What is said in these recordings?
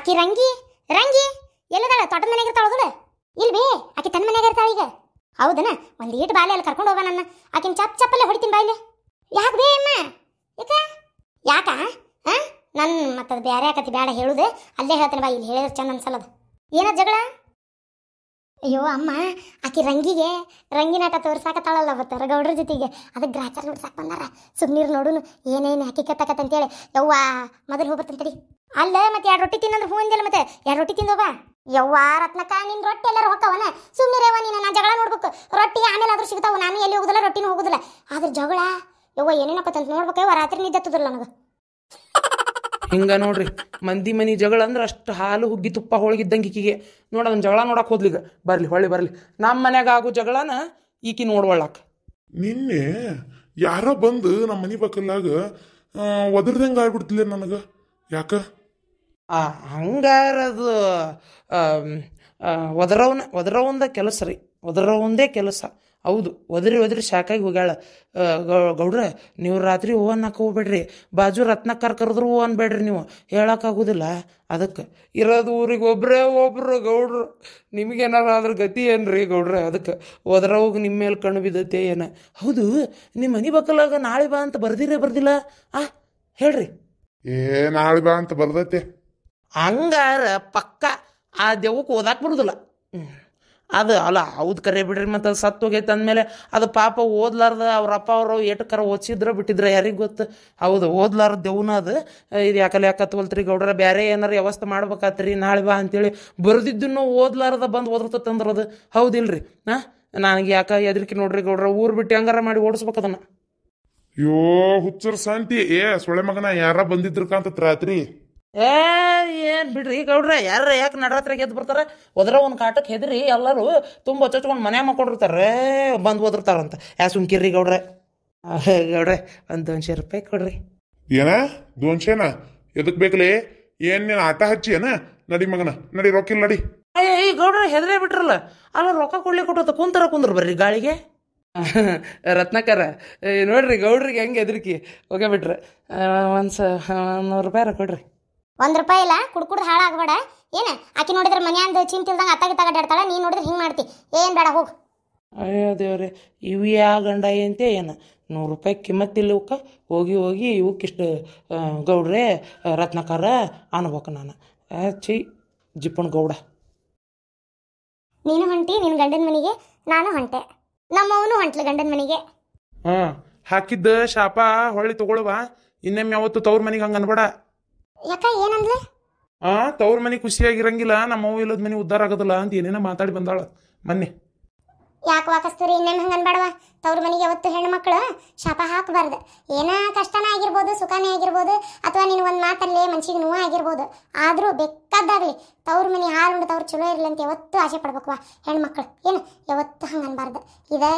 ಆಕಿ ರಂಗಿ ರಂಗಿ ಎಲ್ಲದಾಳ? ತೋಟದ ಮನೆಗೆ ಇರ್ತಾಳ ಇಲ್ಲಿ ಬೇ. ಆಕಿ ತನ್ನ ಮನೆಯಾಗ ಇರ್ತಾಳ ಈಗ. ಹೌದನ? ಒಂದು ಈಟು ಬಾಲೆ ಅಲ್ಲಿ ಕರ್ಕೊಂಡು ಹೋಗ ನನ್ನ. ಆಕಿನ ಚಪ್ಪಲ್ಲೇ ಹೊಡಿತೀನಿ ಬಾಯ್ಲೆ. ಯಾಕೆ ಬೇ ಅಮ್ಮ? ಯಾಕ ನನ್ನ ಮತ್ತದು ಬೇರೆ ಆಕತಿ ಬೇಡ ಹೇಳುದು. ಅಲ್ಲೇ ಹೇಳ್ತೇನೆ ಬಾ, ಇಲ್ಲಿ ಹೇಳಿದ್ರೆ ಚಂದ ಅನ್ಸಲ್ಲದು. ಏನದ ಜಗಳ? ಅಯ್ಯೋ ಅಮ್ಮ, ಆಕಿ ರಂಗಿಗೆ ರಂಗಿನಾಟ ತೋರ್ಸಾಕತ್ತಾಳಲ್ಲ ಅವತ್ತು ಗೌಡ್ರ ಜೊತೆಗೆ. ಅದಕ್ಕೆ ಗ್ರಾಚಾರ ಬಿಡ್ಸಾಕ್ ಬಂದಾರ. ಸುಮ್ನೀರು ನೋಡುನು ಏನೇನು ಹಕ್ಕಿಕತ್ತಂತೇಳಿ. ಯವ್ವ ಮೊದಲು ಹೋಗ್ಬರ್ತಂತಡಿ. ಅಲ್ಲ ಮತ್ತೆ 2 ರೊಟ್ಟಿ ತಿನ್ನಂದ್ರೆ ಹೂ ಅಂದಿಲ್ಲ, ಮತ್ತೆ 2 ರೊಟ್ಟಿ ತಿಂದೋಗ. ಯವ್ವ ರತ್ನಕ್ಕ, ನಿನ್ ರೊಟ್ಟಿ ಎಲ್ಲರೂ ಹೊಕ್ಕವನ? ಸುಮ್ಮನಿರೇವ ನೀನು. ನಾ ಜಗಳ ನೋಡ್ಬೇಕು. ರೊಟ್ಟಿ ಆಮೇಲೆ ಆದ್ರೂ ಸಿಗ್ತಾವ. ನಾನು ಎಲ್ಲಿ ಹೋಗುದಿಲ್ಲ, ರೊಟ್ಟಿನೂ ಹೋಗುದಿಲ್ಲ. ಆದ್ರೆ ಜಗಳ ಯವ್ವ ಏನೇನಕ್ಕಂತ ನೋಡ್ಬೇಕವ. ರಾತ್ರಿ ನಿದ್ದೆ ಹತ್ತದಿಲ್ಲ ನನಗೆ. ಹಿಂಗ ನೋಡ್ರಿ, ಮಂದಿ ಮನಿ ಜಗಳ ಅಂದ್ರೆ ಅಷ್ಟು ಹಾಲು ಹುಗ್ಗಿ ತುಪ್ಪ ಹೋಳಿಗಿದ್ದಂಗೆ ಈಕಿಗೆ. ನೋಡ ಅದನ್ನ ಜಗಳ ನೋಡಕ್ ಹೋದ್ಲಿಗ. ಬರ್ಲಿ ಬರ್ಲಿ ನಮ್ಮ ಮನ್ಯಾಗ ಆಗೋ ಜಗಳನ ಈಕಿ ನೋಡ್ವಳ್ಳಾಕ. ನಿನ್ನೆ ಯಾರೋ ಬಂದು ನಮ್ಮ ಮನೆ ಪಕ್ಕಲ್ಲಾಗ ಒದರ್ದಂಗೆ ಆಗ್ಬಿಡ್ತಿಲ್ಲ ನನಗೆ. ಯಾಕ? ಹಂಗಾರ ಅದು ಒದರವಂದ ಕೆಲಸ ರೀ. ಒದರವಂದೇ ಕೆಲಸ. ಹೌದು, ಒದರಿ ಸಾಕಾಗಿ ಹೋಗ್ಯಾಳ. ಗೌಡ್ರ, ನೀವು ರಾತ್ರಿ ಹೂ ಅನ್ನಕ್ಕೆ ಹೋಗ್ಬೇಡ್ರಿ. ಬಾಜು ರತ್ನಕ್ಕಾರ ಕರೆದ್ರು ಹೂ ಅನ್ಬೇಡ್ರಿ. ನೀವು ಹೇಳೋಕ್ಕಾಗೋದಿಲ್ಲ. ಅದಕ್ಕೆ ಇರೋದು ಊರಿಗೆ ಒಬ್ಬರು ಗೌಡ್ರು. ನಿಮಗೇನಾರ ಅದ್ರ ಗತಿ ಏನ್ರಿ ಗೌಡ್ರ? ಅದಕ್ಕೆ ಒದರೋಗಿ ನಿಮ್ಮ ಮೇಲೆ ಕಣ್ಣು ಬಿದ್ದೈತೆ ಏನ? ಹೌದು, ನಿಮ್ಮ ಮನೆ ಬಕ್ಕಲಾಗ ನಾಳೆ ಬಾ ಅಂತ ಬರ್ದಿಲ್ಲ? ಹೇಳ್ರಿ. ನಾಳೆ ಬಾ ಅಂತ ಬರ್ದೈತೆ. ಹಂಗಾರ ಪಕ್ಕ ಆ ದೆವ್ವಕ್ಕೆ ಓದಾಕ್ ಬರುದಿಲ್ಲ. ಅದು ಅಲ್ಲ, ಹೌದು ಕರೆ ಬಿಡ್ರಿ. ಮತ್ತು ಅದು ಸತ್ತು ಹೋಗೈತೆ ಅಂದಮೇಲೆ ಅದು ಪಾಪ ಓದ್ಲಾರ್ದ ಅವ್ರ ಅಪ್ಪ ಅವರು ಏಟಕ್ಕಾರ ಓದಿಸಿದ್ರ ಬಿಟ್ಟಿದ್ರೆ ಯಾರಿಗೆ ಗೊತ್ತು? ಹೌದು, ಓದ್ಲಾರ್ದ ದೆವ್ನ ಅದು. ಇದು ಯಾಕತ್ತವಲ್ತ್ರಿ ಗೌಡ್ರ? ಬೇರೆ ಏನಾರು ವ್ಯವಸ್ಥೆ ಮಾಡ್ಬೇಕಾತ್ರಿ ನಾಳೆ ಬಾ ಅಂತೇಳಿ. ಬರೆದಿದ್ದನ್ನು ಓದ್ಲಾರ್ದ ಬಂದು ಓದಿರ್ತಂದ್ರೆ ಅದು ಹೌದಿಲ್ರಿ? ನನಗೆ ಹೆದರಿಕೆ ನೋಡ್ರಿ ಗೌಡ್ರ. ಊರು ಬಿಟ್ಟು ಹೆಂಗಾರ ಮಾಡಿ ಓಡಿಸ್ಬೇಕು ಅದನ್ನು. ಯೋ ಹುಚ್ಚರ್ ಶಾಂತಿ. ಸೊಳೆ ಮಗನ ಯಾರ ಬಂದಿದ್ರಕಂತ ರಾತ್ರಿ? ಏನ್ ಬಿಡ್ರಿ ಗೌಡ್ರ, ಯಾಕೆ ನಡರಾತ್ರಿಗೆ ಎದ್ದು ಬರ್ತಾರ? ಒದರ ಒಂದು ಕಾಟಕ್ಕೆ ಹೆದ್ರಿ ಎಲ್ಲರೂ ತುಂಬ ಹೊಚ್ಕೊಂಡು ಮನೆ ಮಾಡ್ಕೊಂಡಿರ್ತಾರೆ. ಬಂದು ಓದಿರ್ತಾರಂತ. ಸುಮ್ಕಿರ್ರಿ ಗೌಡ್ರೆ. ಗೌಡ್ರೆ, ಒಂದು 200 ರೂಪಾಯಿ ಕೊಡ್ರಿ. ಏನ 200ನ? ಎದಕ್ ಬೇಕಲೇ? ಏನ್ ನೀನು ಆಟ ಹಚ್ಚಿ ಏನ? ನಡಿ ಮಗನ, ನಡಿ. ರೊಕ್ಕಿಲ್ಲ, ನಡಿ. ಗೌಡ್ರ ಹೆದ್ರೇ ಬಿಟ್ರಲ್ಲ. ಅಲ್ಲ, ರೊಕ್ಕ ಕೊಡ್ಲಿ ಕೊಟ್ಟು ಕುಂದ್ರ ಬರ್ರಿ ಗಾಳಿಗೆ. ರತ್ನಾಕರ ನೋಡ್ರಿ, ಗೌಡ್ರಿಗೆ ಹೆಂಗೆ ಹೆದರಿಕಿ ಹೋಗೇ ಬಿಟ್ರೆ. 100 ರೂಪಾಯಿ ಕೊಡ್ರಿ. 1 ರೂಪಾಯಿ ಇಲ್ಲ. ಕುಡ್ದು ಹಾಳಾಗಬೇಡ. ಏನು ಆಕಿ ನೋಡಿದ್ರೆ ಮನ್ಯಾಂದು ಚಿಂತಿಲ್ದಂಗೆ ಅತ್ತಾಗಿತ್ತಾಗಡ್ಯಾಡ್ತಾಳ. ನೀನು ನೋಡಿದ್ರೆ ಹಿಂಗೆ ಮಾಡ್ತಿ. ಏನು ಬೇಡ, ಹೋಗು. ಅಯ್ಯೋ ದೇವ್ರೆ, ಇವು ಯಾ ಗಂಡ ಅಂತೆ ಏನು? 100 ರೂಪಾಯಿ ಕಿಮ್ಮತ್ತಿಲ್ಲ ಇವಕ್ಕೆ. ಹೋಗಿ ಇವಕ್ಕಿಷ್ಟು ಗೌಡ್ರೆ ರತ್ನಾಕರ ಅನ್ಬೇಕು ನಾನು. ಜಿಪ್ಪಣ ಗೌಡ. ನೀನು ಹೊಂಟಿ ನಿನ್ನ ಗಂಡನ ಮನೆಗೆ, ನಾನು ಹೊಂಟೆ. ನಮ್ಮವನು ಹೊಂಟ್ಲು ಗಂಡನ ಮನೆಗೆ. ಹಾಕಿದ್ದ ಶಾಪ ಹೊಳ್ಳಿ ತಗೊಳ್ಳುವ. ಇನ್ನೊಮ್ಮೆ ಯಾವತ್ತು ತವ್ರ ಮನೆಗೆ ಹಂಗೆ ಅನ್ಬೇಡ. ಯಾಕ? ಏನಂದ್ಲೆ? ತವ್ರ ಮನೆ ಖುಷಿಯಾಗಿರಂಗಿಲ್ಲ, ನಮ್ಮವ್ವ ಇಲ್ಲದ ಮನೆ ಉದ್ಧಾರ ಆಗೋದಿಲ್ಲ ಅಂತ ಏನೇನ ಮಾತಾಡಿ ಬಂದಾಳ ಮೊನ್ನೆ. ಯಾಕೆ ವಾಕಸ್ತೂರಿ? ಇನ್ನೊಮ್ಮೆ ಹಂಗೆ ಅನ್ಬೇಡವ. ತವ್ರ ಮನೆಗೆ ಯಾವತ್ತು ಹೆಣ್ಮಕ್ಳು ಶಾಪ ಹಾಕಬಾರ್ದು. ಏನ ಕಷ್ಟನೇ ಆಗಿರ್ಬೋದು, ಸುಖನೇ ಆಗಿರ್ಬೋದು, ಅಥವಾ ನೀನು ಒಂದು ಮಾತಲ್ಲೇ ಮನ್ಸಿಗೆ ನೋವು ಆಗಿರ್ಬೋದು. ಆದರೂ ಬೇಕಾದಾಗಲಿ ತವ್ರ ಮನೆ ಹಾಲುಂಡು ತವ್ರು ಚಲೋ ಇರಲಿ ಅಂತ ಯಾವತ್ತೂ ಆಸೆ ಪಡ್ಬೇಕವ ಹೆಣ್ಮಕ್ಳು. ಏನು ಯಾವತ್ತು ಹಂಗೆ ಅನ್ಬಾರ್ದು.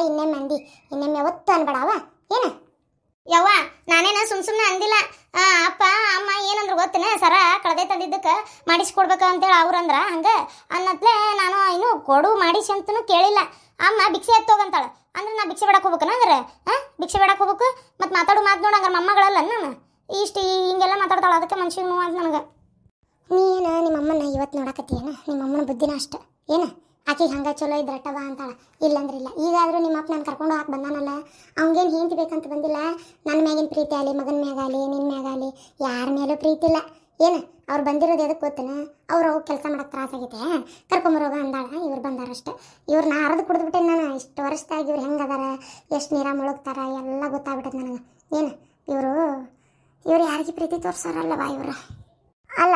ಇನ್ನೊಮ್ಮೆ ಅಂದಿ, ಇನ್ನೊಮ್ಮೆ ಯಾವತ್ತು ಅನ್ಬೇಡವ. ಏನು ಯವ್ವ, ನಾನೇನ ಸುಮ್ಮನೆ ಅಂದಿಲ್ಲ. ಅಪ್ಪ ಅಮ್ಮ ಏನಂದ್ರು ಗೊತ್ತೇನೆ? ಸರ ಕಳೆದೇ ತಂದಿದ್ದಕ್ಕೆ ಮಾಡಿಸ್ಕೊಡ್ಬೇಕು ಅಂತೇಳಿ ಅವ್ರಂದ್ರ. ಹಂಗೆ ಅನ್ನತ್ಲೆ ನಾನು ಇನ್ನೂ ಕೊಡು ಮಾಡಿಸಿ ಅಂತೂ ಕೇಳಿಲ್ಲ. ಅಮ್ಮ ಭಿಕ್ಷೆ ಎತ್ತೋಗಂತಾಳೆ. ಅಂದ್ರೆ ನಾ ಭಿಕ್ಷೆ ಬೇಡಕ್ಕೆ ಹೋಗ್ಬೇಕನ? ಅಂದ್ರೆ ಭಿಕ್ಷೆ ಬೇಡಕ್ಕೆ ಹೋಗ್ಬೇಕು. ಮತ್ತು ಮಾತಾಡು ನೋಡು. ಹಂಗಾರೆ ಮೊಮ್ಮಗಳಲ್ಲ ನಾನು ಇಷ್ಟು ಹಿಂಗೆಲ್ಲ ಮಾತಾಡ್ತಾಳೆ. ಅದಕ್ಕೆ ಮನ್ಸಿಗೆ ನೋವು ಅಂತ ನನಗೆ. ನೀನು ನಿಮ್ಮಮ್ಮನ ಇವತ್ತು ನೋಡಕತ್ತೀಯನ? ನಿಮ್ಮಮ್ಮನ ಬುದ್ಧಿನ ಅಷ್ಟು. ಏನು ಆಕೆಗೆ ಹಂಗೆ ಚಲೋ ಇದ್ರಟ್ಟವ ಅಂತಾಳೆ. ಇಲ್ಲಂದ್ರೆ ಇಲ್ಲ. ಈಗಾದರೂ ನಿಮ್ಮ ಅಪ್ಪ ನಾನು ಕರ್ಕೊಂಡು ಹಾಕಿ ಬಂದಾನಲ್ಲ, ಅವ್ನಿಗೇನು ಹೆಂಡ್ತಿ ಬೇಕಂತ ಬಂದಿಲ್ಲ. ನನ್ನ ಮ್ಯಾಗಿನ ಪ್ರೀತಿ ಆಗಲಿ, ಮಗನ ಮ್ಯಾಗಾಗಲಿ, ನಿನ್ನ ಮ್ಯಾಗಾಗಲಿ ಯಾರ ಮೇಲೂ ಪ್ರೀತಿ ಇಲ್ಲ. ಏನು ಅವ್ರು ಬಂದಿರೋದು ಎದಕ್ಕೆ ಗೊತ್ತೇನೆ? ಅವ್ರು ಹೋಗಿ ಕೆಲಸ ಮಾಡೋಕೆ ತ್ರಾಸಾಗೈತೆ, ಕರ್ಕೊಂಬರೋಗ ಅಂದಾಳ. ಇವ್ರು ಬಂದಾರಷ್ಟೆ. ಇವ್ರನ್ನ ಹರಿದು ಕುಡಿದ್ಬಿಟ್ಟೆ ನಾನು. ಇಷ್ಟು ವರ್ಷದಾಗಿ ಇವ್ರು ಹೆಂಗೆ ಅದಾರ, ಎಷ್ಟು ನೀರ ಮುಳುಗ್ತಾರ ಎಲ್ಲ ಗೊತ್ತಾಗ್ಬಿಟ್ಟದ ನನಗೆ. ಏನು ಇವ್ರು ಯಾರಿಗೆ ಪ್ರೀತಿ ತೋರ್ಸಾರಲ್ಲವಾ ಇವರು? ಅಲ್ಲ,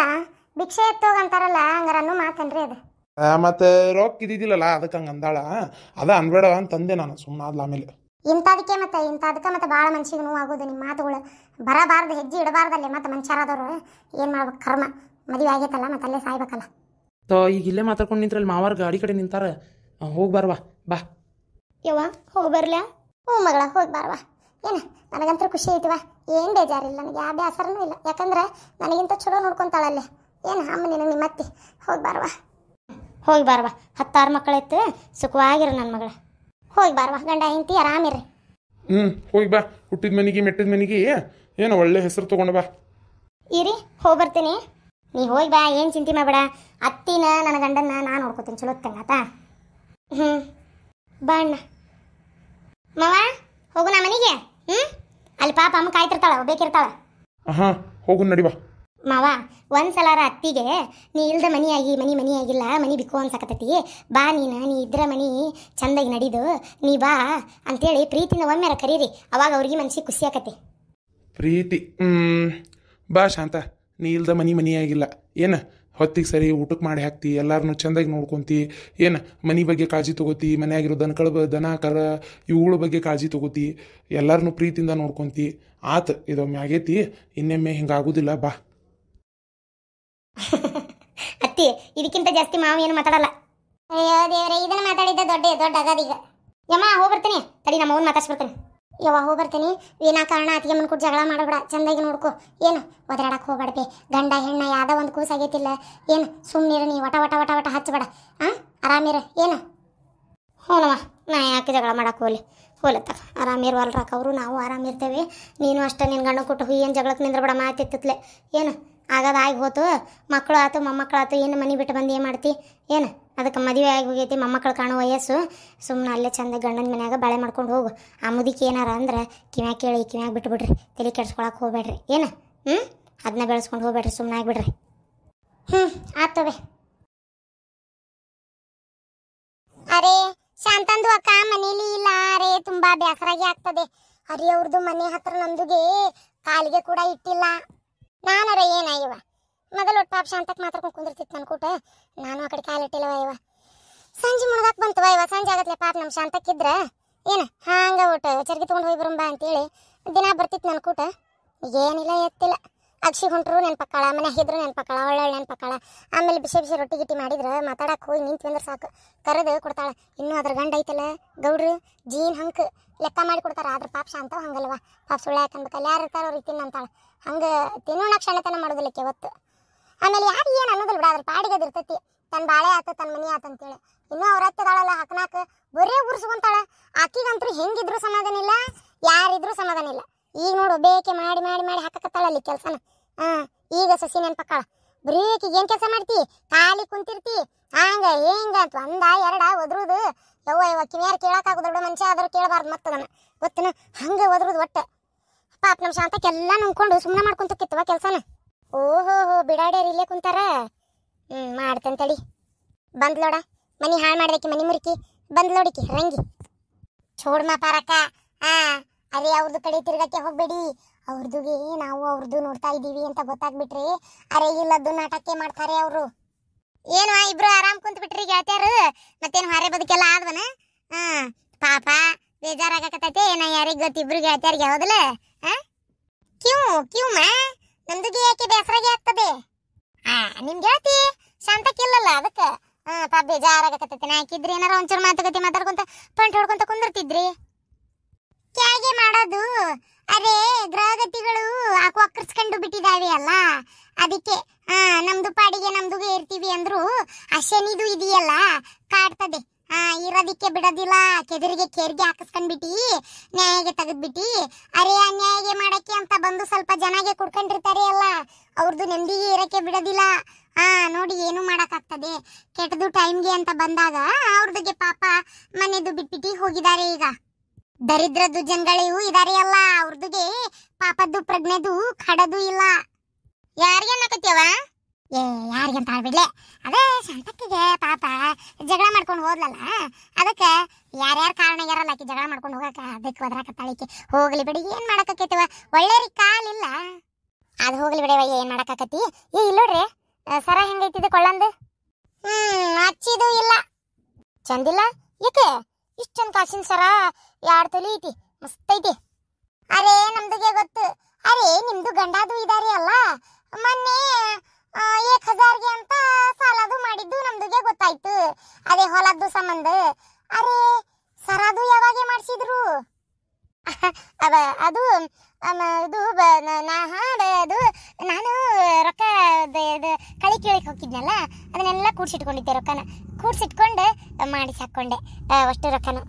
ಭಿಕ್ಷೆ ಎತ್ತೋಗಂತಾರಲ್ಲ, ಹಂಗಾರ ಅನ್ನೋ ಮಾತನ್ರಿ ಅದು. ಮತ್ತೆ ರೊಕ್ಕ ಇದ್ದಿದ್ದಿಲ್ಲಲ್ಲ, ಅದಕ್ಕೆ ಹಂಗೆ ಅಂದಾಳ. ಅದ ಅನ್ಬೇಡ ಅಂತಂದೆ ನಾನು. ಸುಮ್ಮನೆ ಆದ್ಲ ಆಮೇಲೆ. ಇಂಥದಕ್ಕೆ ಮತ್ತೆ ಭಾಳ ಮನ್ಸಿಗೆ ನೋವು ಆಗೋದು. ನಿಮ್ಮ ಮಾತುಗಳು ಬರಬಾರ್ದು, ಹೆಜ್ಜೆ ಇಡಬಾರ್ದಲ್ಲೇ. ಮತ್ತೆ ಮನುಷ್ಯರಾದವರು ಏನು ಮಾಡ್ಬೇಕು? ಕರ್ಮ ಮದುವೆ ಆಗೈತಲ್ಲ, ಮತ್ತೆ ಅಲ್ಲೇ ಸಾಯ್ಬೇಕಲ್ಲ. ಈಗ ಇಲ್ಲೇ ಮಾತಾಡ್ಕೊಂಡು ನಿಂತ್ರಲ್ಲಿ ಮಾವಾರ ಗಾಡಿ ಕಡೆ ನಿಂತಾರ. ಹೋಗಿ ಬಾರ್ವಾ ಬಾ. ಯವ್ವ ಹೋಗಿ ಬರ್ಲ್ಯಾ? ಹ್ಞೂ ಮಗಳ, ಹೋಗಿ ಬಾರ್ವಾ. ಏನು ನನಗಂತೂ ಖುಷಿ ಐತಿವ. ಏನು ಬೇಜಾರಿಲ್ಲ ನನಗೆ, ಯಾವ ಬೇಸರನೂ ಇಲ್ಲ. ಯಾಕಂದ್ರೆ ನನಗಿಂತ ಚಲೋ ನೋಡ್ಕೊತಾಳಲ್ಲೇ. ಏನು ಅಮ್ಮ ನಿನಗೆ ನಿಮ್ಮ ಅತ್ತಿ. ಹೋಗಿ ಬಾರ್ವಾ. 10-6 ಮಕ್ಕಳೈತೆ, ಸುಖವಾಗಿರು ನನ್ನ ಮಗಳ. ಹೋಗಿ ಬಾರ್ವಾ. ಗಂಡ ಹೆಂಡತಿ ಆರಾಮಿರ್ರಿ. ಹೋಗಿ ಬಾ. ಹುಟ್ಟಿದ ಮನೆಗೆ ಮೆಟ್ಟಿದ ಮನೆಗೆ ಏನು ಒಳ್ಳೆ ಹೆಸರು ತೊಗೊಂಡು ಬಾ. ಇರಿ ಹೋಗಿ ಬರ್ತೀನಿ. ನೀ ಹೋಗಿ ಬಾ, ಏನು ಚಿಂತೆ ಮಾಡಬೇಡ. ಅತ್ತಿನ ನನ್ನ ಗಂಡನ್ನ ನಾನು ನೋಡ್ಕೋತೀನಿ ಚಲೋ ತಂಗಾತ. ಬಾ ಅಣ್ಣ. ಮಾವ ಹೋಗು ನಾ ಮನೆಗೆ. ಅಲ್ಲಿ ಪಾಪ ಅಮ್ಮ ಕಾಯ್ತಿರ್ತಾಳ, ಬೇಕಿರ್ತಾಳ. ಹಾ ಹೋಗು ನಡಿವಾ. ಮಾವ ಒಂದ್ಸಲಾರ ಅತ್ತಿಗೆ ನೀ ಇಲ್ದ ಮನಿಯಾಗಿ ಮನಿ ಆಗಿಲ್ಲ, ಮನಿ ಬಿಕ್ಕೋ ಅನ್ಸಕತ್ತೈತಿ, ಬಾ ನೀ ಇದ್ರ ಮನಿ ಚಂದಾಗಿ ನಡೀದು, ನೀ ಬಾ ಅಂತೇಳಿ ಪ್ರೀತಿಯಿಂದ ಒಮ್ಮೆರ ಕರೀರಿ, ಅವಾಗ ಅವ್ರಿಗೆ ಮನ್ಸಿಗೆ ಖುಷಿ ಆಕತಿ. ಪ್ರೀತಿ ಬಾ ಶಾಂತ, ನೀ ಇಲ್ದ ಮನಿ ಆಗಿಲ್ಲ. ಏನು ಹೊತ್ತಿಗೆ ಸರಿ ಊಟಕ್ಕೆ ಮಾಡಿ ಹಾಕ್ತಿ, ಎಲ್ಲಾರನ್ನೂ ಚೆಂದಾಗಿ ನೋಡ್ಕೊಂತಿ, ಏನು ಮನೆ ಬಗ್ಗೆ ಕಾಳಜಿ ತೊಗೋತಿ, ಮನೆಯಾಗಿರೋ ದನ ಕರ ಇವುಗಳ ಬಗ್ಗೆ ಕಾಳಜಿ ತೊಗೋತಿ, ಎಲ್ಲರನ್ನೂ ಪ್ರೀತಿಯಿಂದ ನೋಡ್ಕೊಂತಿ. ಆತು ಇದೊಮ್ಮೆ ಆಗೈತಿ, ಇನ್ನೊಮ್ಮೆ ಹಿಂಗಾಗೋದಿಲ್ಲ, ಬಾ. ಅತ್ತಿ ಇದಕ್ಕಿಂತ ಜಾಸ್ತಿ ಮಾವ ಏನು ಮಾತಾಡಲ್ಲ. ಅಯ್ಯೋ ದೇವ್ರೆ, ಇದನ್ನ ಮಾತಾಡಿದ್ದ ದೊಡ್ಡ ಅಗಾದೀಗ. ಯಮ್ಮ ಹೋಗ್ಬರ್ತೀನಿ, ತಡಿ ನಮ್ಮ ಅವ್ನು ಮಾತಾಡ್ಸ್ಬಿಡ್ತೀನಿ. ಯವ್ವ ಹೋಗ್ಬರ್ತೀನಿ, ವಿನಾಕಾರಣ ಅತ್ತಿಗೆ ಮನ್ ಕೂಡ ಜಗಳ ಮಾಡಬೇಡ, ಚಂದಾಗಿ ನೋಡ್ಕೊ. ಏನು ಒದರಾಡಕ್ಕೆ ಹೋಗ್ಬೇಡ್ಬೆ, ಗಂಡ ಹೆಣ್ಣ ಯಾವ್ದೋ ಒಂದು ಕೂಸಾಗೈತಿಲ್ಲ, ಏನು ಸುಮ್ಮನಿರ, ನೀ ವಟ ವಟ ವಟ ವಟ ಹಚ್ಚಬೇಡ. ಆರಾಮಿರ ಏನು? ಹ್ಞೂನವ್ವ, ನಾ ಯಾಕೆ ಜಗಳ ಮಾಡಕ್ಕೆ ಹೋಲತ್ತ, ಆರಾಮಿರ್ವಲ್ರಾಕ ಅವರು, ನಾವು ಆರಾಮಿರ್ತೇವೆ. ನೀನು ಅಷ್ಟೇ ನಿನ್ನ ಗಂಡ ಕೊಟ್ಟು ಏನು ಜಗಳಕ್ಕೆ ನಿಂದ್ರಬೇಡ, ಮಾತಿತ್ತತ್ಲೆ. ಏನು ಆಗದ ಆಗಿ ಹೋತು, ಮಕ್ಕಳು ಆತು ಮೊಮ್ಮಕ್ಕಳು ಆತು, ಏನು ಮನೆ ಬಿಟ್ಟು ಬಂದು ಏನು ಮಾಡ್ತಿ? ಏನು ಅದಕ್ಕೆ ಮದುವೆ ಆಗಿ ಹೋಗೈತಿ, ಮೊಮ್ಮಕ್ಕಳು ಕಾಣೋ ವಯಸ್ಸು, ಸುಮ್ಮನೆ ಅಲ್ಲೇ ಚಂದ ಗಂಡನ ಮನ್ಯಾಗ ಬಾಳೆ ಮಾಡ್ಕೊಂಡು ಹೋಗು. ಆ ಮುದಿಕೆ ಏನಾರ ಅಂದ್ರೆ ಕಿವ್ಯಾಗ ಕೇಳಿ ಕಿವ್ಯಾಗ ಬಿಟ್ಬಿಡ್ರಿ, ತಲೆ ಕೆಡ್ಸ್ಕೊಳಕ್ಕೆ ಹೋಗ್ಬೇಡ್ರಿ. ಏನು ಅದನ್ನ ಬೆಳೆಸ್ಕೊಂಡು ಹೋಗ್ಬೇಡ್ರಿ, ಸುಮ್ಮನೆ ಆಗಿಬಿಡ್ರಿ. ಆತವೆ. ಅರೆ ಶಾಂತಂದು ಅಕ್ಕ ಮನೇಲಿ ಇಲ್ಲ ರೇ, ತುಂಬಾ ಬೇಸರಾಗಿ ಆಗ್ತದೆ. ಅರೆ ಅವ್ರದ್ದು ಮನೆ ಹತ್ರ ನಮ್ದುಗೆ ಕಾಲಿಗೆ ಕೂಡ ಇಟ್ಟಿಲ್ಲ. ನಾನರ ಏನಾಗಿವ ಮೊದಲು ಒಟ್ಟು ಪಾಪ ಶಾಂತಕ್ಕೆ ಮಾತಾಡ್ಕೊಂಡು ಕುಂದಿರ್ತಿತ್ತು ನನ್ನ ಕೂಟ, ನಾನು ಆ ಕಡೆ ಕಾಲಿಟ್ಟಿಲ್ಲವ ಇವ. ಸಂಜೆ ಮುಳುಗಾಕ್ ಬಂತವ ಇವ, ಸಂಜೆ ಆಗತ್ಲೆ ಪಾಪ ನಮ್ಮ ಶಾಂತಕ್ಕಿದ್ರ ಏನು ಹಾಂಗ ಒಟ್ಟು ಚರ್ಗಿ ತೊಗೊಂಡು ಹೋಗಿ ಬರಂಬ ಅಂತೇಳಿ ದಿನ ಬರ್ತಿತ್ತು ನನ್ನ ಕೂಟ. ಏನಿಲ್ಲ ಎತ್ತಿಲ್ಲ, ಅಕ್ಷಿ ಹೊಂಟ್ರು ನೆನ್ಪಕ್ಕಾಳ, ಮನೆಯಾಗಿದ್ರು ನೆನ್ಪಕ್ಕಾಳ, ಒಳ್ಳೆ ನೆನ್ಪಕ್ಕಾಳ. ಆಮೇಲೆ ಬಿಸಿ ರೊಟ್ಟಿ ಗಿಟ್ಟಿ ಮಾಡಿದ್ರೆ ಮಾತಾಡಕ್ಕೆ ಹೋಗಿ ನಿಂತು ಅಂದ್ರೆ ಸಾಕು, ಕರೆದು ಕೊಡ್ತಾಳೆ. ಇನ್ನೂ ಅದ್ರ ಗಂಡ ಐತಲ್ಲ ಗೌಡ್ರು, ಜೀನ್ ಹಂಗೆ ಲೆಕ್ಕ ಮಾಡಿ ಕೊಡ್ತಾರೆ. ಆದ್ರೆ ಪಾಪ ಶಾಂತ ಹಂಗಲ್ವ, ಪಾಪ ಸುಳ್ಳು ಯಾಕನ್ಬೇಕಲ್ಲ, ಯಾರು ಇರ್ತಾರೋ ಅವ್ರಿಗೆ ತಿನ್ನಂತಾಳೆ. ಹಂಗೆ ತಿನ್ನೋಣ ಕ್ಷಣತನ ಮಾಡೋದಿಲ್ಲ ಯಾವತ್ತು. ಆಮೇಲೆ ಯಾರು ಏನು ಅನ್ನೋದಿಲ್ಲ ಬಿಡ, ಅದ್ರ ಪಾಡಿಗೆ ಇರ್ತೈತಿ. ತನ್ನ ಬಾಳೆ ಆತ, ತನ್ನ ಮನೆ ಆತಂತೇಳಿ. ಇನ್ನೂ ಅವ್ರ ಹತ್ತದಾಳಲ್ಲ ಹಾಕ್ನಾಕ ಬರೇ ಉರ್ಸ್ಕೊಂತಾಳ. ಆಕಿಗಂತೂ ಹೆಂಗಿದ್ರು ಸಮಾಧಾನ ಇಲ್ಲ, ಯಾರಿದ್ರು ಸಮಾಧಾನ ಇಲ್ಲ. ಈಗ ನೋಡು ಬೇಕೆ ಮಾಡಿ ಮಾಡಿ ಮಾಡಿ ಹಾಕಕತ್ತಾಳಲ್ಲಿ ಕೆಲಸನ. ಈಗ ಸಸಿ ನೆನ್ಪಕ್ಕಾಳ. ಬರೀ ಆಕಿಗೆ ಏನು ಕೆಲಸ ಮಾಡ್ತಿ, ಖಾಲಿ ಕುಂತಿರ್ತಿ ಹಂಗ ಹೆಂಗ ಅಂತ ಒಂದ ಎರಡ ಒದ್ರುದು. ಯವ್ವ ಕಿವಿಯಾರು ಕೇಳಕ್ಕಾಗೋದು, ದೊಡ್ಡ ಮನುಷ್ಯ ಆದ್ರೂ ಕೇಳಬಾರ್ದು ಮತ್ತದನ್ನ ಗೊತ್ತಿನ ಹಂಗೆ ಒದ್ರುದು ಒಟ್ಟೆ. ಪಾಪ ನಮ್ಮ ಶಾಂತಕ್ಕೆಲ್ಲ ನುಂಗ್ಕೊಂಡು ಸುಮ್ಮನೆ ಮಾಡ್ಕೊಂತಕ್ಕಿತ್ತವ ಕೆಲಸನ. ಓಹೋ ಬಿಡಾಡ್ಯಾರ ಇಲ್ಲೇ ಕುಂತಾರ. ಮಾಡ್ತೇನೆ ತಡಿ. ಬಂದ್ಲೋಡ ಮನಿ ಹಾಳು ಮಾಡ್ದಕ್ಕೆ, ಮನಿ ಮುರಿಕಿ ಬಂದ್ಲೋಡಿಕಿ ರಂಗಿ ಚೋಡ್ಮ ಪಾರಕ್ಕ. ಅರೆ ಅವ್ರದ್ದು ಕಡೆ ತಿರ್ಗಕ್ಕೆ ಹೋಗ್ಬೇಡಿ, ಅವ್ರದುಗೆ ನಾವು ಅವ್ರದ್ದು ನೋಡ್ತಾ ಇದ್ದೀವಿ ಅಂತ ಗೊತ್ತಾಗ್ಬಿಟ್ರಿ ಅರೆ ಇಲ್ಲದ್ದು ನಾಟಕ್ಕೆ ಮಾಡ್ತಾರೆ ಅವರು. ಏನು ಇಬ್ರು ಆರಾಮ್ ಕುಂತ ಬಿಟ್ರಿ ಗೆಳತಿಯರು, ಮತ್ತೇನು ಹೊರೆ ಬದುಕೆಲ್ಲ ಆದ್ವನ? ಪಾಪ ಬೇಜಾರಾಗಕತ್ತೈತೆ ಏನ, ಯಾರಿಗೆ ಗೊತ್ತು ಇಬ್ರು ಗೆಳತಿಯರಿಗೆ ಹೌದಲ್ಲ? ಕ್ಯೂ ನಮ್ದುಗೆ ಯಾಕೆ ಬೇಸರಾಗಿ ಆಗ್ತದೆ? ನಿಮ್ ಗೆಳತಿ ಶಾಂತಕ್ಕಿಲ್ಲಲ್ಲ ಅದಕ್ಕೆ ಪಾಪ ಬೇಜಾರಾಗಕತ್ತೈತೆ. ನಾ ಹಾಕಿದ್ರಿ ಏನಾರ ಒಂಚೂರು ಮಾತುಕತೆ ಮಾತಾಡ್ಕೊಂತ ಪಂಟ್ ಹೊಡ್ಕೊಂತ ಕುಂದಿರ್ತಿದ್ರಿ. ಕ್ಯಾಗೆ ಮಾಡೋದು? ಅರೆ ಗ್ರಹಗತಿಗಳು ವಕ್ರಿಸ್ಕೊಂಡು ಬಿಟ್ಟಿದಾವೆ ಅಲ್ಲ, ಅದಕ್ಕೆ ನಮ್ದು ಪಾಡಿಗೆ ನಮ್ದುಗೆ ಇರ್ತೀವಿ ಅಂದ್ರು ಆ ಶನಿದು ಇದೆಯಲ್ಲ ಕಾಡ್ತದೆ. ಇರೋದಿಕ್ಕೆ ಬಿಡೋದಿಲ್ಲ, ಕೆದರಿಗೆ ಕೇರಿಗೆ ಹಾಕಿಸ್ಕೊಂಡ್ಬಿಟ್ಟಿ, ನ್ಯಾಯಗೆ ತೆಗೆದ್ಬಿಟ್ಟಿ. ಅರೆ ಆ ನ್ಯಾಯಗೆ ಮಾಡಕ್ಕೆ ಅಂತ ಬಂದು ಸ್ವಲ್ಪ ಜನಗೆ ಕುಡ್ಕೊಂಡಿರ್ತಾರೆ ಅಲ್ಲ, ಅವ್ರದ್ದು ನೆಮ್ಮದಿಗೆ ಇರಕ್ಕೆ ಬಿಡೋದಿಲ್ಲ. ನೋಡಿ ಏನು ಮಾಡಕ್ಕಾಗ್ತದೆ, ಕೆಟ್ಟದು ಟೈಮ್ಗೆ ಅಂತ ಬಂದಾಗ ಅವ್ರದಿಗೆ ಪಾಪ ಮನೆದು ಬಿಟ್ಬಿಟ್ಟು ಹೋಗಿದ್ದಾರೆ. ಈಗ ದರಿದ್ರದ್ದು ಜನಗಳಿಗೂ ಇದಾರೆ ಅಲ್ಲ, ಅವ್ರದಿಗೆ ಪಾಪದ್ದು ಪ್ರಜ್ಞೆದು ಕಡದು ಇಲ್ಲ. ಯಾರಿಗೆ ಅನ್ನಕತ್ಯವ? ಯಾರಿಗಂತ ಬಿಡ್ಲೆ, ಅದೇ ಶಾಂತಕ್ಕಿಗೆ ಪಾಪ ಜಗಳ ಮಾಡ್ಕೊಂಡು ಹೋದ್ಲಲ್ಲ, ಅದಕ್ಕೆ ಯಾರ್ಯಾರ ಕಾರಣ ಯಾರಲ್ಲ ಆಕಿ ಜಗಳ ಮಾಡ್ಕೊಂಡು ಹೋಗಕ, ಅದಕ್ಕೆ ಒದರಾಕತ್ತಾಳಿಕೆ. ಹೋಗ್ಲಿ ಬಿಡಿ, ಏನ್ ಮಾಡಕತ್ತೈತವ, ಒಳ್ಳೆಯವ್ರಿಗೆ ಕಾಲಿಲ್ಲ. ಅದು ಹೋಗ್ಲಿ ಬಿಡವ, ಏನ್ ಮಾಡಕ್ಕಾಕತಿ. ಇಲ್ಲೋಡ್ರಿ ಸರ ಹೆಂಗೈತಿದೆ ಕೊಳ್ಳಂದು? ಹಚ್ಚಿದು ಇಲ್ಲ, ಚಂದಿಲ್ಲ. ಯಾಕೆ ಇಷ್ಟೊಂದು ಕಾಸಿನ ಸರ 2 ತೊಲಿ ಐತಿ, ಮಸ್ತ್ ಐತಿ. ಅರೆ ನಮ್ದುಗೆ ಗೊತ್ತು. ಅರೆ ನಿಮ್ದು ಗಂಡಾದು ಇದಾರೆ ಅಲ್ಲ, ಮೊನ್ನೆ 1000ಗೆ ಅಂತ ಸಾಲದು ಮಾಡಿದ್ದು ನಮ್ದುಗೆ ಗೊತ್ತಾಯ್ತು. ಅದೇ ಹೊಲದ್ದು ಸಂಬಂಧ. ಅರೆ ಸರದು ಯಾವಾಗ ಮಾಡಿಸಿದ್ರು? ಅದು ನಾನು ರೊಕ್ಕ ಕಳಿ ಕೇಳಕ್ಕೆ ಹೋಗಿದ್ನಲ್ಲ, ಅದನ್ನೆಲ್ಲ ಕೂಡ್ಸಿಟ್ಕೊಂಡಿದ್ದೆ. ರೊಕ್ಕನ ಕೂಡ್ಸಿಟ್ಕೊಂಡು ಮಾಡಿಸಿ ಹಾಕ್ಕೊಂಡೆ ಅಷ್ಟು ರೊಕ್ಕನ.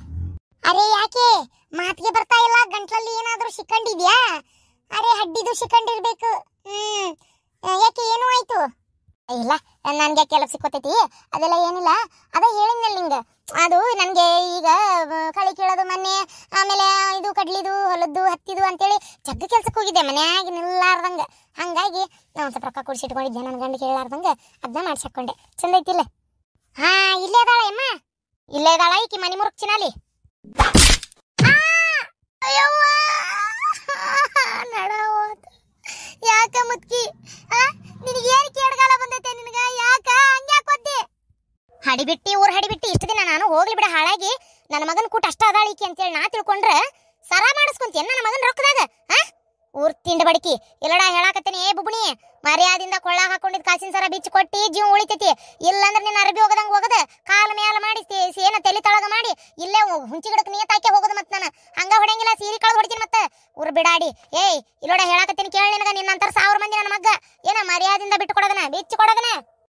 ಅರೆ ಯಾಕೆ ಮಾತಿಗೆ ಬರ್ತಾ ಇಲ್ಲ? ಗಂಟ್ಲಲ್ಲಿ ಏನಾದ್ರೂ ಶಿಕೊಂಡಿದ್ಯಾ? ಅರೆ ಹಡ್ಡಿದು ಶಿಕೊಂಡಿರ್ಬೇಕು. ಯಾಕೆ ಏನು ಆಯ್ತು? ಇಲ್ಲ ನನಗೆ ಕೆಲಸ ಸಿಕ್ಕೋತೈತಿ ಅದೆಲ್ಲ ಏನಿಲ್ಲ ಅದ ಹೇಳಿದ್ನಲ್ಲ ನಿಂಗೆ ಅದು ನನಗೆ ಈಗ ಕಳಿ ಕೀಳೋದು ಮೊನ್ನೆ ಆಮೇಲೆ ಇದು ಕಡ್ಲಿದು ಹೊಲದ್ದು ಹತ್ತಿದು ಅಂತೇಳಿ ಜಗ್ಗ ಕೆಲ್ಸಕ್ಕೆ ಹೋಗಿದ್ದೆ ಮನ್ಯಾಗ ನಿಲ್ಲಾರ್ದಂಗೆ ಹಂಗಾಗಿ ನಾನು ಸ್ವಲ್ಪ ರೊಕ್ಕ ಕುಡಿಸಿಟ್ಕೊಂಡಿದ್ದೆ ನನ್ನ ಗಂಡ ಕೇಳಾರ್ದಂಗೆ ಅದನ್ನ ಮಾಡ್ಸಾಕೊಂಡೆ ಚಂದ ಐತಿಲ್ಲ ಹಾ ಇಲ್ಲೇ ಇದಾಳ ಅಮ್ಮ ಇಲ್ಲೇ ಇದಾಳ ಈಕಿ ಮನಿ ಮುರುಕ್ ಚಿನಾಲಿ ಯಾಕ ಮುತ್ಕಿ ನಿನಗೆ ಏನ್ ಕೇಡ್ಗಾಲ ಬಂದೈತೆ ನಿನಗ ಯಾಕ ಹಂಗ್ಯಾಕ್ ಒದ್ದೆ ಹಡಿಬಿಟ್ಟಿ ಊರ್ ಹಡಿಬಿಟ್ಟಿ ಇಷ್ಟ ದಿನ ನಾನು ಹೋಗ್ಲಿ ಬಿಡ ಹಾಳಾಗಿ ನನ್ನ ಮಗನ ಕೂಟ ಅಷ್ಟ ಅದಾಳಿಕಿ ಅಂತೇಳಿ ನಾ ತಿಳ್ಕೊಂಡ್ರ ಸರ ಮಾಡಿಸ್ಕೊಂತೇನ್ ನನ್ನ ಮಗನ ರೊಕ್ಕದಾಗ ಊರ್ ತಿಂಡ ಬಡಕಿ ಎಲ್ಲಡ ಹೇಳಾಕತ್ತೇನಿ ಏ ಬುಬುಣಿ ಮರ್ಯಾದಿಂದ ಕೊಳ್ಳ ಹಾಕೊಂಡಿದ್ ಕಾಸಿನ ಸರ ಬಿಚ್ಚಿ ಕೊಟ್ಟಿ ಜೀವ ಉಳಿತೈತಿ ಇಲ್ಲಂದ್ರ ನಿನ್ನ ಅರಬಿ ಹೋಗದಂಗ ಹೋಗದ ಕಾಲ ಮ್ಯಾಲ ಮಾಡಿ ಏನ ತಲೆ ತಳಗ ಮಾಡಿ ಇಲ್ಲೇ ಹುಂಚಿ ಗಿಡಕ್ ನಿಯತಾಕೆ ಹೋಗದ ಮತ್ ನಾನು ಹಂಗ ಹೊಡಂಗಿಲ್ಲ ಸೀರಿ ಕಳ್ದ ಹೊಡಿತೀನಿ ಮತ್ತ ಊರ್ ಬಿಡಾಡಿ ಏಯ್ ಇಲ್ಲೋಡ ಹೇಳಾಕತ್ತೇನಿ ಕೇಳ ನಿನಗ ನಿನ್ನಂತರ 1000 ಮಂದಿ ನನ್ನ ಮಗ್ಗ ಏನ ಮರ್ಯಾದಿಂದ ಬಿಟ್ಟು ಕೊಡದನ ಬಿಚ್ಚಿ ಕೊಡದನ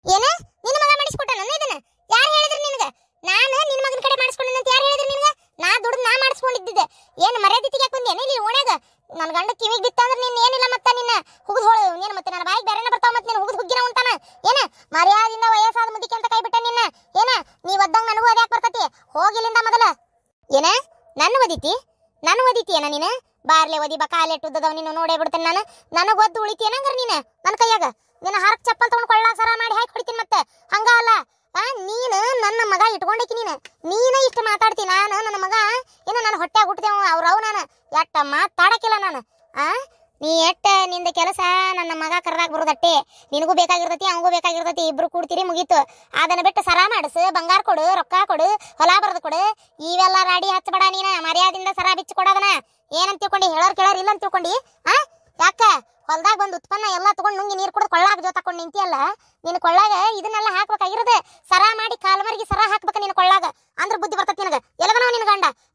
ಏನ ನಿನ್ನ ಮಗ ಮಾಡಿಸ್ಕೊಟ್ಟ ನನ್ನ ಇದನ್ನ ಯಾರು ಹೇಳಿದ್ರಿ ನಿನಗ ನಾನು ನಿನ್ನ ಮಗನ ಕಡೆ ಮಾಡಿಸ್ಕೊಂಡೆ ಅಂತ ಯಾರು ಹೇಳಿದ್ರಿ ನಿನಗ ನಾ ದುಡ್ಡು ನಾ ಮಾಡಿಸ್ಕೊಂಡಿದ್ದೆ ಏನ್ ಮರ್ಯಾದೆ ತೆಗಿಯಾಕ ಬಂದೇನ ಇಲ್ಲಿ ಓಣ್ಯಾಗ ನನ್ನ ಗಂಡ ಕಿವಿಗೆ ಬಿತ್ತಂದ್ರೆ ನೀನ್ ಏನಿಲ್ಲ ಮತ್ತ ನಿನ್ನ ಹುಗುದ್ ಹೋಳು ನೀನು ಮತ್ತೆ ನನ್ನ ಬಾಯಿಗೆ ಬೇರೆನ ಬರ್ತಾವ ಮತ್ತೆ ನೀನು ಹುಗುದ್ ಹುಗ್ಗಿನ ಉಂಟಾನ ಏನ ಮರ್ಯಾದಿಂದ ವಯಸ್ಸಾದ ಮುದಿಕೆ ಅಂತ ಕೈ ಬಿಟ್ಟ ನಿನ್ನ ಏನ ನೀ ಒದ್ದಂಗ ನನಗೂ ಅದ್ಯಾಕೆ ಬರ್ತತಿ ಹೋಗಿಲ್ಲಿಂದ ಮೊದಲ ಏನ ನನ್ನ ಒದಿತಿ ಏನ ನೀನು ಬಾರ್ಲೆ ಒದಿ ಕಾಲೆಟ್ಟುದ್ದದವ ನೀನು ನೋಡೇ ಬಿಡ್ತೇನೆ ನಾನು ನನಗೆ ಒದ್ದು ಉಳಿತೀನಂಗ್ರ ನೀನು ನನ್ನ ಕೈಯಾಗ ನಿನ್ನ ಹರಕ್ ಚಪ್ಪಲ್ ತಗೊಂಡು ಕೊಳ್ಳ ಸರ ಮಾಡಿ ಹಾಕಿ ಹೊಡಿತೀನಿ ಮತ್ತೆ ಹಂಗ ಅಲ್ಲ ನೀನು ನನ್ನ ಮಗ ಇಟ್ಕೊಂಡೈತಿ ನೀನ ಇಷ್ಟು ಮಾತಾಡ್ತೀನಿ ನಾನು ನನ್ನ ಮಗ ಏನು ನನ್ನ ಹೊಟ್ಟೆಗೆ ಹುಟ್ಟಿದೆವು ಅವ್ರವ್ ನಾನು ಎಟ್ಟ ಮಾತಾಡಕ್ಕಿಲ್ಲ ನಾನು ನೀ ಎಟ್ಟ ನಿಂದ ಕೆಲಸ ನನ್ನ ಮಗ ಕರ್ರಾಗ ಬರೋದಟ್ಟೆ ನಿನಗೂ ಬೇಕಾಗಿರ್ತೈತಿ ಅವಂಗೂ ಬೇಕಾಗಿರ್ತೈತಿ ಇಬ್ರು ಕೂಡ್ತೀರಿ ಮುಗೀತು ಅದನ್ನ ಬಿಟ್ಟು ಸರ ಮಾಡಿಸು ಬಂಗಾರ ಕೊಡು ರೊಕ್ಕ ಕೊಡು ಹೊಲ ಬರೆದು ಕೊಡು ಇವೆಲ್ಲ ರಾಡಿ ಹಚ್ಚಬೇಡ ನೀನ ಮರ್ಯಾದಿಂದ ಸರ ಬಿಚ್ಚಿ ಕೊಡೋದನ ಏನಂತ ತಿಳ್ಕೊಂಡಿ ಹೇಳೋರ್ ಕೇಳೋರ್ ಇಲ್ಲ ಅಂತ ತಿಳ್ಕೊಂಡಿ ಯಾಕ ಹೊಲ್ದಾಗ ಬಂದು ಉತ್ಪನ್ನ ಎಲ್ಲ ತಗೊಂಡು ನುಂಗಿ ನೀರು ಕುಡಿದು ಕೊಳ್ಳಾಗ ಜೋತಾಕೊಂಡು ನಿಂತಿಯಲ್ಲ ನಿನ್ನ ಕೊಳ್ಳಾಗ ಇದನ್ನೆಲ್ಲ ಹಾಕ್ಬೇಕಾಗಿರೋದೆ ಸರ ಮಾಡಿ ಕಾಲ್ಮರಿಗೆ ಸರ ಹಾಕ್ಬೇಕ ನಿನ್ನ ಕೊಳ್ಳಾಗ ಅಂದ್ರ ಬುದ್ಧಿ ಬರ್ತೈತಿ ನಿನಗ ಎಲ್ಲದನವ ನಿನ್ನ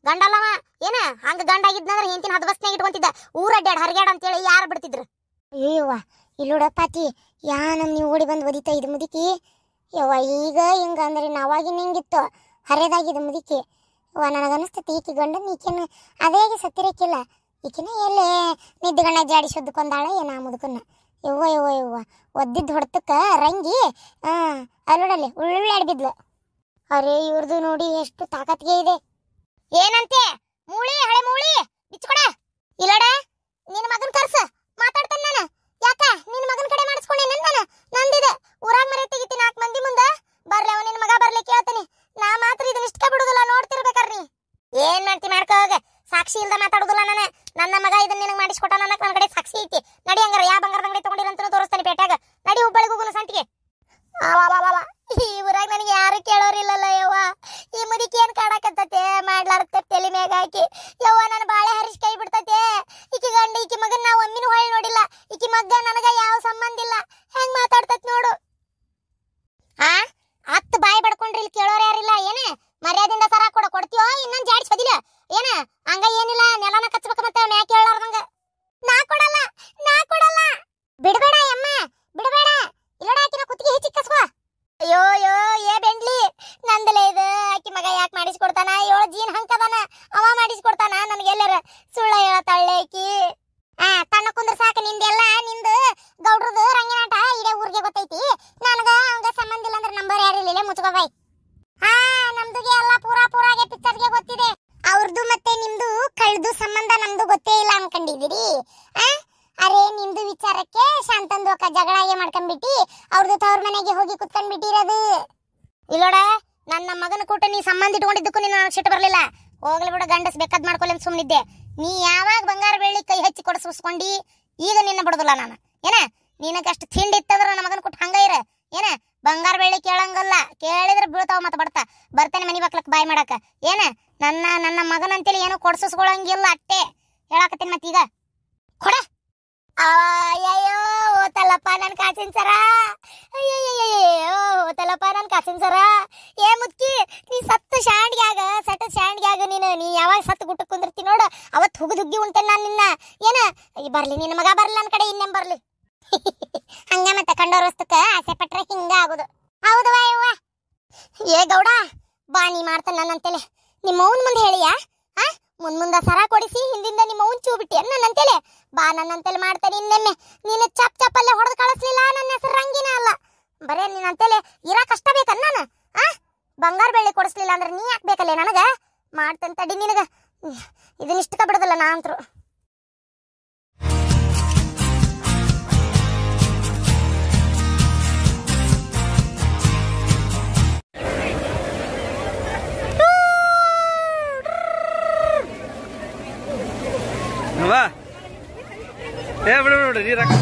ಗಂಡ ಅಲ್ಲವ ಏನ ಹಂಗ ಗಂಡ ಆಗಿದ್ನಂದ್ರ ಹೆಂತಿನ ಹದಬಸ್ನಾಗ ಇಟ್ಕೊಂತಿದ್ದ ಊರಡ್ಡಾಡ್ ಹರಿಗಾಡ ಅಂತೇಳಿ ಯಾರು ಬಿಡ್ತಿದ್ರು ಅಯ್ಯವ್ವ ಇಲ್ಲೋಡಪ್ಪಾತಿ ಯಾ ನಮ್ ನೀವು ಓಡಿ ಬಂದು ಒದಿತಾ ಇದು ಮುದುಕಿ ಯವ್ವ ಈಗ ಹಿಂಗ ಅಂದ್ರೆ ನಾವಾಗಿನ ಹಿಂಗಿತ್ತು ಹರಿಯದಾಗಿದ್ದು ಮುದುಕಿ ಅವ್ವ ನನಗನಿಸ್ತತಿ ಈಕಿ ಗಂಡನ ಈಕಿನ ಅದೇಗೆ ಸತ್ತಿರಕ್ಕಿಲ್ಲ ಈಕಿನ ಎಲ್ಲೇ ನಿದ್ದಗಣ್ಣ ಜಾಡಿ ಶುದ್ಧಕೊಂದಾಳ ಏನ ಮುದುಕನ್ನ ಯವ್ವ ಒದ್ದಿದ್ದು ಹೊಡ್ತಕ್ಕ ರಂಗಿ ಅಲ್ಲೋಡಲ್ಲಿ ಉಳ್ಳಾಡಿ ಬಿದ್ಲು ಅರೇ ಇವ್ರದು ನೋಡಿ ಎಷ್ಟು ತಾಕತ್ಗೆ ಇದೆ ಏನಂತೆ ಮೂಳಿ ಹಳೆ ಮೂಳಿ ಬಿಚ್ಕೊಡ ಇಲ್ಲಡ ನಿನ್ನ ಮಗನ್ ಕರ್ಸ ಮಾತಾಡ್ತೇನೆ ನಾನು ಯಾಕ ನಿನ್ನ ಮಗನ ಕಡೆ ಮಾಡಿಸ್ಕೊಂಡೆ ನಾನು ನಂದಿದೆ ಊರಾಗ ಮರೆ ತೆಗಿತಿ 4 ಮಂದಿ ಮುಂದ ಬರ್ಲಿ ಅವ ನಿನ್ನ ಮಗ ಬರ್ಲಿ ಕೇಳ್ತೀನಿ ನಾ ಮಾತ್ರ ಇದನ್ನ ಇಷ್ಟ ಬಿಡುದಿಲ್ಲ ನೋಡ್ತಿರ್ಬೇಕರ್ರಿ ಏನ್ ಮಾಡ್ತಿ ಮಾಡ್ಕೋ ಹೋಗ ಸಾಕ್ಷಿ ಇಲ್ದ ಮಾತಾಡುದಿಲ್ಲ ನನ್ನ ಮಗ ಇದನ್ನ ನಿನಗೆ ಮಾಡಿಸ್ಕೊಟ್ಟ ನನ್ನ ಕಡೆ ಸಾಕ್ಷಿ ಐತಿ ನಡಿ ಹಂಗಾರ ಯಾವ ಬಂಗಾರದ ಅಂಗಡಿ ತಗೊಂಡಿರಂತ ತೋರಿಸ್ತಾನೆ ಪೇಟ್ಯಾಗ ನಡಿ ಹುಬ್ಬಳ್ಳಿಗೆ ಹೋಗೋಣ ಸಂತಿಗೆ ಈ ಊರಾಗ ನನಗೆ ಯಾರು ಕೇಳೋರಿಲ್ಲಲ್ಲ ಯವ್ವ ಈ ಮುದಿಕಿ ಏನ್ ಕಾಡಕತ್ತತೆ ಮಾಡ್ಲಾರ್ದ ತಲೆ ಮ್ಯಾಗ ಹಾಕಿ ಯವ್ವ ನನ್ನ ಬಾಳೆ ಹರಿಸಿ ಕೈ ಬಿಡ್ತತೆ ಈಕಿ ಗಂಡ ಈಕಿ ಮಗನ್ ನಾ ಒಮ್ಮಿನೂ ಹೊಳ್ಳಿ ನೋಡಿಲ್ಲ ಈಕಿ ಮಗ್ಗ ನನಗ ಯಾವ ಸಂಬಂಧ ಇಲ್ಲ ಹೆಂಗ್ ಮಾತಾಡ್ತತ್ ನೋಡು ಹತ್ತು ಬಾಯಿ ಬಡ್ಕೊಂಡ್ರಿ ಇಲ್ಲಿ ಕೇಳೋರು ಯಾರಿಲ್ಲ ಏನೇ ಮರ್ಯಾದಿಂದ ಸರ ಕೊಡ್ತೀಯೋ ಇನ್ನೊಂದ್ ಜಾಡಿ ಸದಿಲ್ಲ ಏನ ಹಂಗ ಏನಿಲ್ಲ ನೆಲನ ಕಚ್ಚಬೇಕು ಮತ್ತೆ ಮ್ಯಾಕೆ ಹೇಳಾರ್ದಂಗ ನಾ ಕೊಡಲ್ಲ ಬಿಡಬೇಡ ಅಮ್ಮ ಬಿಡಬೇಡ ಇಲ್ಲೋಡ ಆಕಿನ ಕುತ್ತಿಗೆ ಹೆಚ್ಚಿ ಕಸ್ಕೋ ಅಯ್ಯೋ ಏ ಬೆಂಡ್ಲಿ ನಂದಲೇ ಇದು ಆಕಿ ಮಗ ಯಾಕೆ ಮಾಡಿಸ್ಕೊಡ್ತಾನ ಏಳು ಜೀನ್ ಹಂಕದಾನ ಅವ ಮಾಡಿಸ್ಕೊಡ್ತಾನ ನನಗೆ ಎಲ್ಲರ ಸುಳ್ಳ ಹೇಳತಾಳೆ ಆಕಿ ತನ್ನ ಕುಂದ್ರ ಸಾಕು ನಿಂದೆಲ್ಲ ನಿಂದು ಗೌಡ್ರದು ರಂಗಿನಾಟ ಇಡೇ ಊರಿಗೆ ಗೊತ್ತೈತಿ ನನಗ ಹಂಗ ಸಂಬಂಧ ಇಲ್ಲ ಅಂದ್ರೆ ನಂಬರ್ ಯಾರಿಲ್ಲ ಮುಚ್ಕೋ ಬಾಯ್ ನಮ್ದುಗೆ ಎಲ್ಲ ಪೂರಾಗೆ ಪಿಕ್ಚರ್ಗೆ ಗೊತ್ತಿದೆ ಅವ್ರದ್ದು ಮತ್ತೆ ನಿಮ್ದು ಕಳ್ದು ಸಂಬಂಧ ನಮ್ದು ಗೊತ್ತೇ ಇಲ್ಲ ಅನ್ಕೊಂಡಿದ್ದೀರಿ ಅರೆ ನಿಮ್ದು ವಿಚಾರಕ್ಕೆ ಶಾಂತಂದು ಅಕ್ಕ ಜಗಳಾಗೆ ಮಾಡ್ಕೊಂಡ್ಬಿಟ್ಟಿ ಅವ್ರದ್ದು ತವ್ರ ಮನೆಗೆ ಹೋಗಿ ಕುತ್ಕೊಂಡ್ಬಿಟ್ಟಿರೋದು ಇಲ್ಲೋಡ ನನ್ನ ಮಗನ ಕೂಟ ನೀ ಸಂಬಂಧ ಇಟ್ಕೊಂಡಿದ್ದಕ್ಕೂ ನೀನು ಸಿಟ್ಟು ಬರ್ಲಿಲ್ಲ ಹೋಗ್ಲಿ ಬಿಡ ಗಂಡಸ್ ಬೇಕಾದ್ ಮಾಡ್ಕೊಳ್ಳಿ ಅಂತ ಸುಮ್ಮನಿದ್ದೆ ನೀ ಯಾವಾಗ ಬಂಗಾರ ಬೆಳ್ಳಿ ಕೈ ಹಚ್ಚಿ ಕೊಡಿಸ್ಕೊಂಡಿ ಈಗ ನಿನ್ನ ಬಿಡುದಿಲ್ಲ ನಾನು ಏನ ನಿನಗಷ್ಟು ತಿಂಡಿ ಇತ್ತಂದ್ರ ನನ್ನ ಮಗನ ಕೂಟ ಹಂಗ ಇರ ಏನ ಬಂಗಾರ ಬೆಳ್ಳಿ ಕೇಳಂಗಲ್ಲ ಕೇಳಿದ್ರೆ ಬೀಳ್ತಾವ ಮತ್ತ ಬರ್ತೇನೆ ಮನಿ ಬಾಕ್ಲಕ್ ಬಾಯ್ ಮಾಡಾಕ ಏನ ನನ್ನ ಮಗನಂತೇಳಿ ಏನು ಕೊಡ್ಸಿಸ್ಕೊಳಂಗಿಲ್ಲ ಅಟ್ಟೆ ಹೇಳಾಕತ್ತೇನೆ ಮತ್ತೀಗ ಕೊಡ ಅಯ್ಯಯ್ಯೋ ಓತಲ್ಲಪ್ಪ ನನ್ ಕಾಸಿನ ಸರ ಅಯ್ಯಯ್ಯೋ ಓತಲ್ಲಪ್ಪ ನನ್ ಕಾಸಿನ ಸರ ಏ ಮುದ್ಕಿ ನೀ ಸತ್ತು ಶಾಂಡ್ಗ್ಯಾಗ ನೀ ಯಾವಾಗ ಸತ್ತು ಗುಟ್ಟಕ್ಕೆ ಕುಂದಿರ್ತಿ ನೋಡು ಅವತ್ತು ಹುಗ್ಗಿ ಉಂಟೆ ನಾನು ನಿನ್ನ ಏನ ಬರ್ಲಿ ನಿನ್ನ ಮಗ ಬರ್ಲಿ ನನ್ನ ಕಡೆ ಇನ್ನೇನ್ ಬರ್ಲಿ ಹಂಗ ಮತ್ತೆ ಕಂಡೋರ್ ವಸ್ತುಕ ಆಸೆ ಪಟ್ರೆ ಹಿಂಗ ಆಗುದು ಹೌದವ ಯವ್ವ ಏ ಗೌಡ ಬಾ ನೀ ಮಾಡ್ತಾನ ನನ್ನಂತೇಲೆ ನಿಮ್ಮ ಅವ್ನ ಮುಂದೆ ಹೇಳಿಯಾ ಮುಂದ ಸರ ಕೊಡಿಸಿ ಹಿಂದಿಂದ ನಿಮ್ಮ ಅವ್ನ ಚೂ ಬಿಟ್ಟಿ ನನ್ನಂತೇಲೆ ಬಾ ನನ್ನಂತೇಲೆ ಮಾಡ್ತಾನೆ ಇನ್ನೊಮ್ಮೆ ನೀನು ಚಪ್ಪಲ್ಲೇ ಹೊಡೆದು ಕಳಿಸ್ಲಿಲ್ಲ ನನ್ನ ಹೆಸರು ರಂಗಿನ ಅಲ್ಲ ಬರೀ ನಿನಗೆ ಇದನ್ನಿಷ್ಟಕ ಬಿಡೋದಲ್ಲ ನಾ ಅಂತರು. ಬಾ ಏ ಬಿಡು ಬಿಡು ನೀರು ಹಾಕ.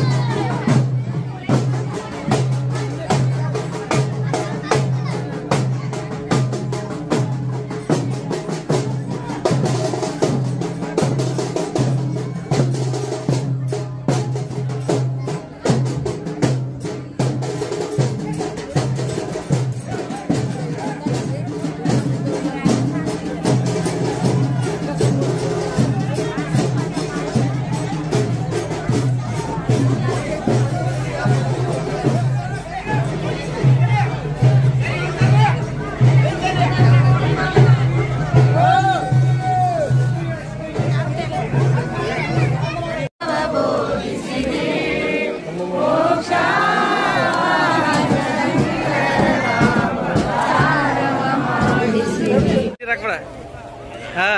ಹಾ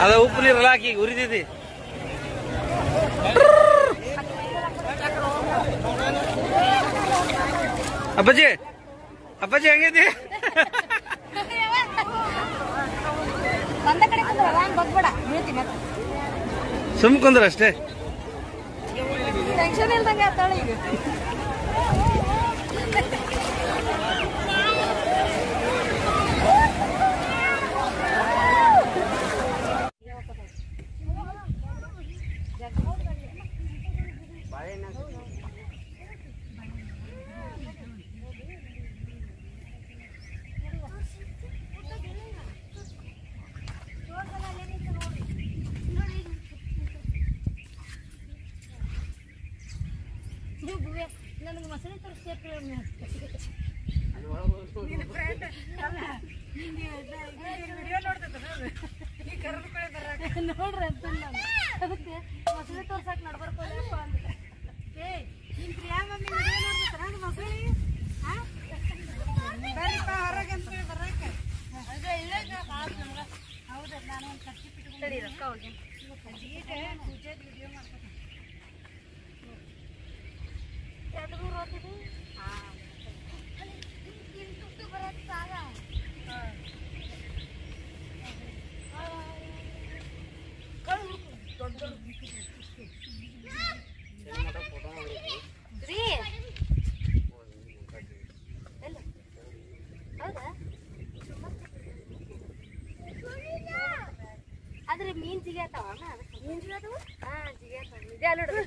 ಅದ ಉಪ್ಪು ನೀರಲ್ಲ ಹಾಕಿ ಉರಿದಿದ್ದಿ. ಅಪ್ಪಾಜಿ ಅಪ್ಪಾಜಿ ಹೆಂಗೈತಿ? ಸುಮ್ ಕುಂದ್ರ ಅಷ್ಟೇ. ಟೆನ್ಷನ್ ಇಲ್ದಂಗೆ ಆತಾಳ ಈಗ. ನನಗೆ ಮಸಳೆ ತರಿಸ್ತೇನೆ ನೋಡ್ರಿ ಅಂತ ನಾನು ಅದಕ್ಕೆ ಮಸಳೆ ತೋರ್ಸಕ್ ನಡ್ಬರ್ಕೋದಪ್ಪ ಅಂತ. ಏ ನಿನ್ ಪ್ರಿಯಾ ಮಮ್ಮಿ ನೋಡ್ತಾರ ಮಸಳಿ ಬರ್ರಿಪ್ಪ ಹೊರಗೆ ಅಂತೇಳಿ ಬರಕ್ಕೆ. ಹೌದ ನಾನು ಒಂದು ಕಟ್ಟಿ ಬಿಟ್ಕೊಂಡು ರೊಕ್ಕ ಹೋಗಿ ಪೂಜೆ ವಿಡಿಯೋ ಮಾಡ್ತೀನಿ. ಆದ್ರೆ ಮೀನ್ ಜಿಗಾತಾವ ಮೀನ್ ಜಿಗಾತಾವ. ಹಾ ಜಿಗಾತಾವ ಇದೆ ಅಲ್ಲೋಡು.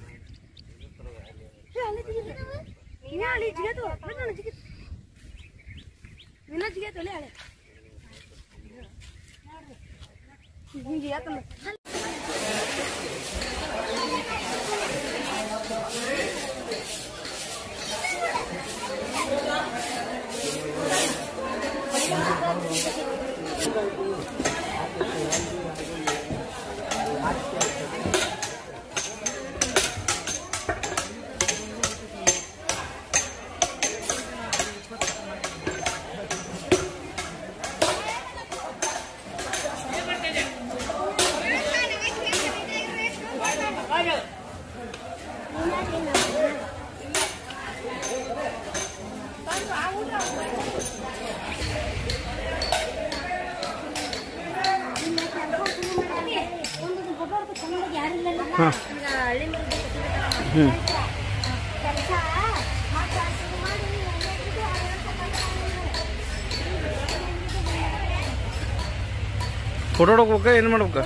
ಫೋಟೋ ಹೊಡ್ಕೋಕ ಏನು ಮಾಡ್ಬೇಕ?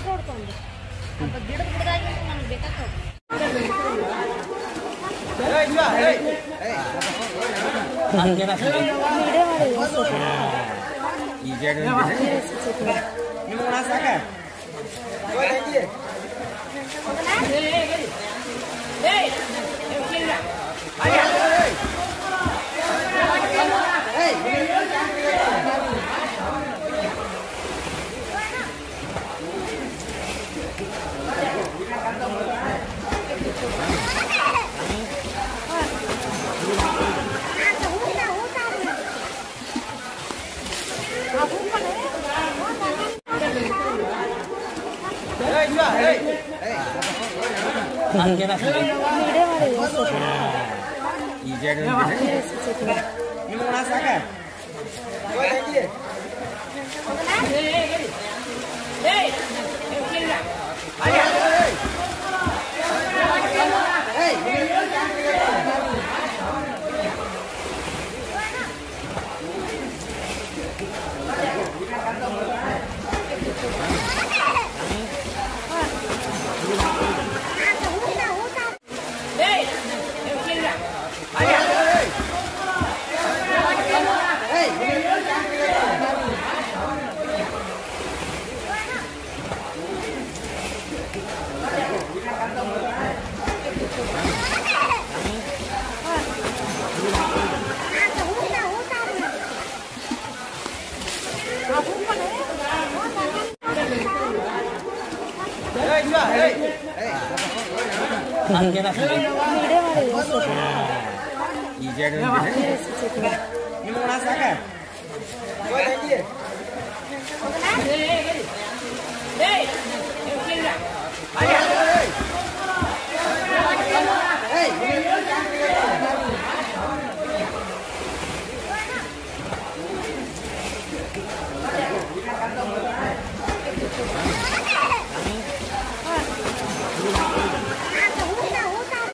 ಹಂಗೇನ ವಿಡಿಯೋ ಮಾಡಿ ಈ ಜಾಗ ನಿಮ್ಗೆ ಸಾಕ ಹಂಗೇನ ವಿಡಿಯೋ ಮಾಡಿ ಈ ಜಾಗ ನಿಮ್ಗೆ ಸಾಕ